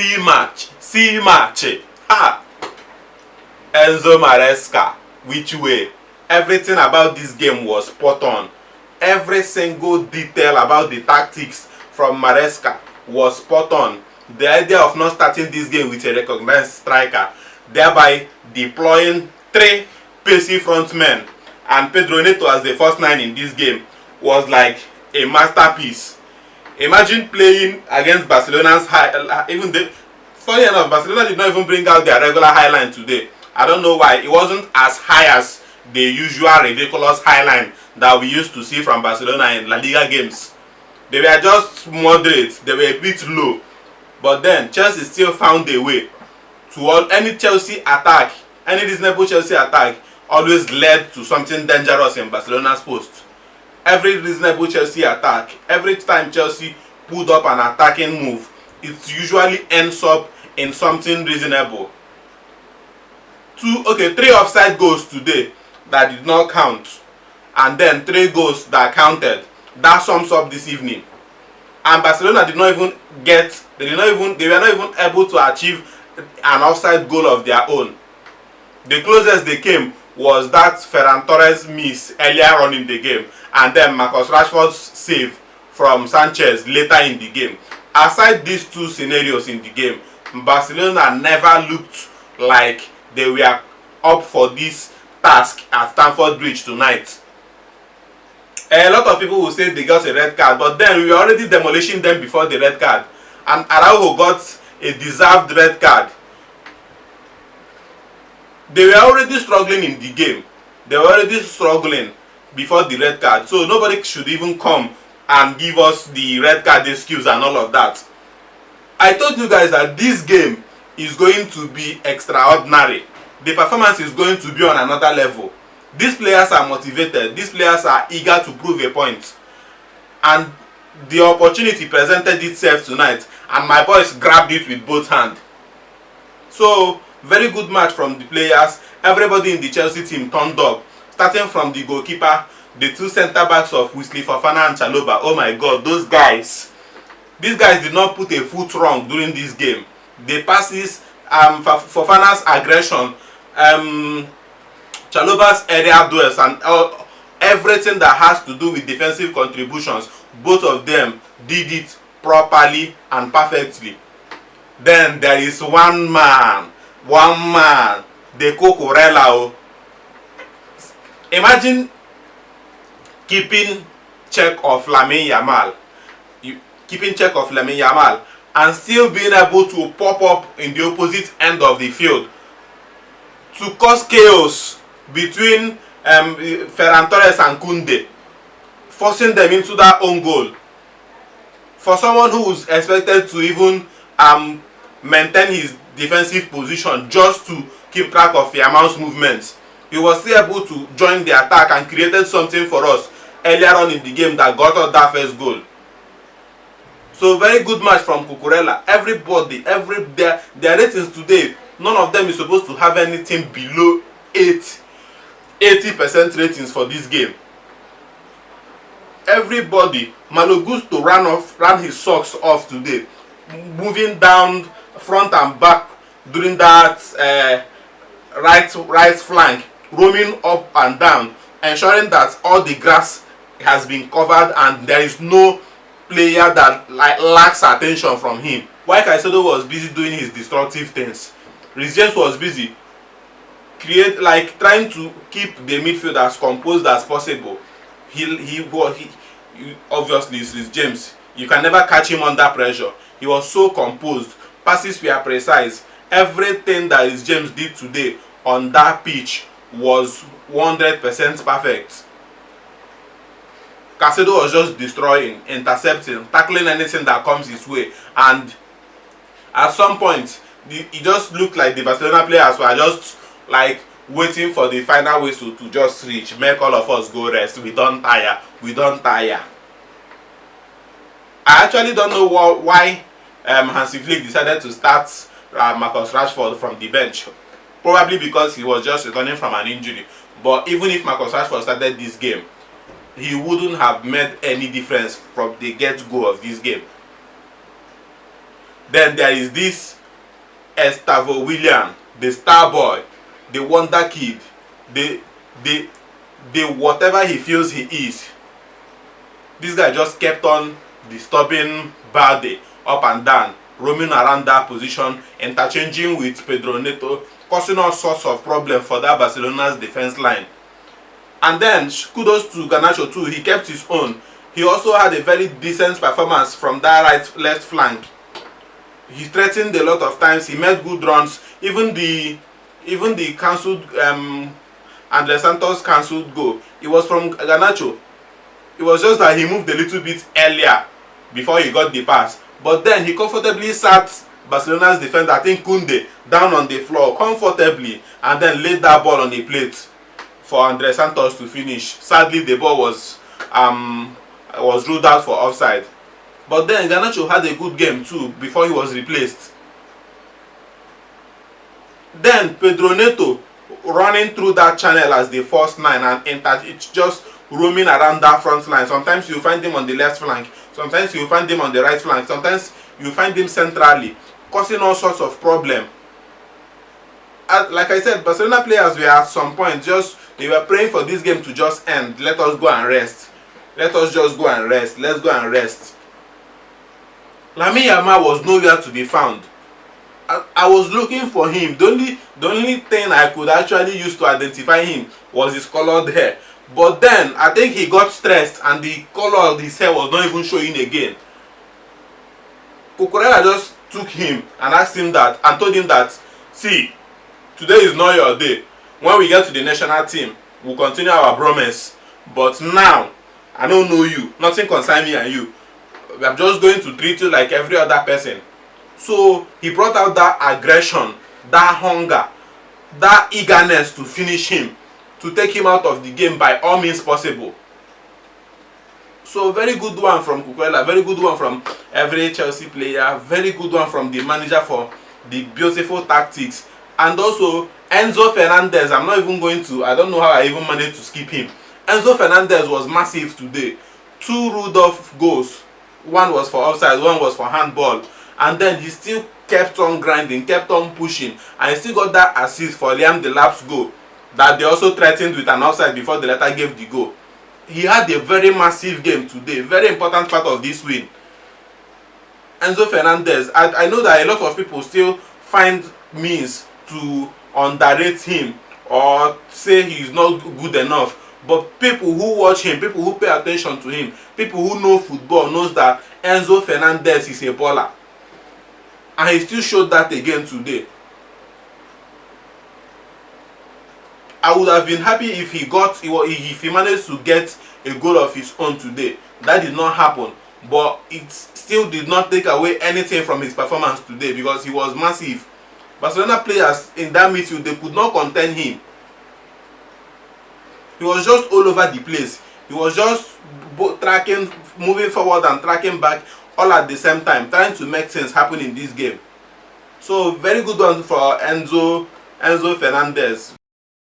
See match. Ah, Enzo Maresca, which way? Everything about this game was spot on. Every single detail about the tactics from Maresca was spot on. The idea of not starting this game with a recognized striker, thereby deploying 3 pacey front men and Pedro Neto as the first 9 in this game, was like a masterpiece. Imagine playing against Barcelona's funny enough, Barcelona did not even bring out their regular high line today. I don't know why. It wasn't as high as the usual ridiculous high line that we used to see from Barcelona in La Liga games. They were just moderate. They were a bit low. But then Chelsea still found a way to any Chelsea attack, any reasonable Chelsea attack always led to something dangerous in Barcelona's post. Every reasonable Chelsea attack, every time Chelsea pulled up an attacking move, it usually ends up in something reasonable. 3 offside goals today that did not count, and then 3 goals that counted. That sums up this evening. And Barcelona they were not even able to achieve an offside goal of their own. The closest they came was that Ferran Torres miss earlier on in the game, and then Marcus Rashford's save from Sanchez later in the game. Aside these 2 scenarios in the game, Barcelona never looked like they were up for this task at Stamford Bridge tonight. A lot of people will say they got a red card, but then we were already demolishing them before the red card, and Araujo got a deserved red card. They were already struggling in the game. They were already struggling before the red card, so nobody should even come and give us the red card excuse and all of that. I told you guys that this game is going to be extraordinary. The performance is going to be on another level. These players are motivated. These players are eager to prove a point. And the opportunity presented itself tonight, and my boys grabbed it with both hands. So, very good match from the players. Everybody in the Chelsea team turned up. Starting from the goalkeeper, the 2 centre-backs of Wesley Fofana and Chalobah. Oh my God, those guys. These guys did not put a foot wrong during this game. The passes, Fofana's aggression, Chalobah's area duels, and everything that has to do with defensive contributions, both of them did it properly and perfectly. Then there is one man, the Cucurella. Imagine keeping check of Lamine Yamal, and still being able to pop up in the opposite end of the field to cause chaos between Ferran Torres and Koundé, forcing them into that own goal. For someone who is expected to even maintain his defensive position just to keep track of Yamal's movements, he was still able to join the attack and created something for us earlier on in the game that got us that first goal. So very good match from Cucurella. Everybody, their ratings today, none of them is supposed to have anything below 80% ratings for this game. Everybody, Malo Gusto ran his socks off today, moving down front and back during that right flank, roaming up and down, ensuring that all the grass has been covered and there is no player that lacks attention from him. While Caicedo was busy doing his destructive things, Reece James was busy trying to keep the midfield as composed as possible. He obviously is Reece James. You can never catch him under pressure. He was so composed. Passes were precise. Everything that Reece James did today on that pitch was 100% perfect. Caicedo was just destroying, intercepting, tackling anything that comes his way, and at some point it just looked like the Barcelona players were just waiting for the final whistle to just reach, make all of us go rest. We don't tire. I actually don't know why Hansi Flick decided to start Marcus Rashford from the bench. Probably because he was just returning from an injury. But even if Marcus Rashford started this game, he wouldn't have made any difference from the get-go of this game. Then there is this Estavo William, the star boy, the wonder kid, the the the whatever he feels he is. This guy just kept on disturbing Balde up and down, roaming around that position, interchanging with Pedro Neto, causing all sorts of problems for that Barcelona's defense line. And then kudos to Garnacho too, he kept his own. He also had a very decent performance from that left flank. He threatened a lot of times, he made good runs, even the cancelled Andre Santos cancelled goal, it was from Garnacho. It was just that he moved a little bit earlier before he got the pass. But then he comfortably sat Barcelona's defender, I think Koundé, down on the floor comfortably, and then laid that ball on the plate for Andre Santos to finish. Sadly, the ball was ruled out for offside. But then Garnacho had a good game too before he was replaced. Then Pedro Neto running through that channel as the first nine, and it's just roaming around that front line. Sometimes you find him on the left flank, sometimes you find him on the right flank, sometimes you find him centrally, causing all sorts of problem. Like I said, Barcelona players were at some point they were praying for this game to just end. Let us go and rest. Let us just go and rest. Let's go and rest. Lamine Yamal was nowhere to be found. I was looking for him. The only thing I could actually use to identify him was his colored hair. But then I think he got stressed and the color of his hair was not even showing again. Cucurella just took him and asked him that and told him that, see, today is not your day. When we get to the national team, we'll continue our promise. But now, I don't know you. Nothing concerns me and you. I'm just going to treat you like every other person. So he brought out that aggression, that hunger, that eagerness to finish him, to take him out of the game by all means possible. So very good one from Cucurella, very good one from every Chelsea player, very good one from the manager for the beautiful tactics. And also Enzo Fernandez, I don't know how I even managed to skip him. Enzo Fernandez was massive today. 2 ruled off goals. One was for offside, one was for handball. And then he still kept on grinding, kept on pushing, and he still got that assist for Liam Delap's goal that they also threatened with an offside before the latter gave the goal. He had a very massive game today, very important part of this win. Enzo Fernandez, I know that a lot of people still find means to underrate him or say he's not good enough. But people who watch him, people who pay attention to him, people who know football knows that Enzo Fernandez is a baller. And he still showed that again today. I would have been happy if he managed to get a goal of his own today. That did not happen. But it still did not take away anything from his performance today because he was massive. Barcelona players in that midfield, they could not contain him. He was just all over the place. He was just tracking, moving forward and tracking back all at the same time, trying to make things happen in this game. So very good one for Enzo Fernandez.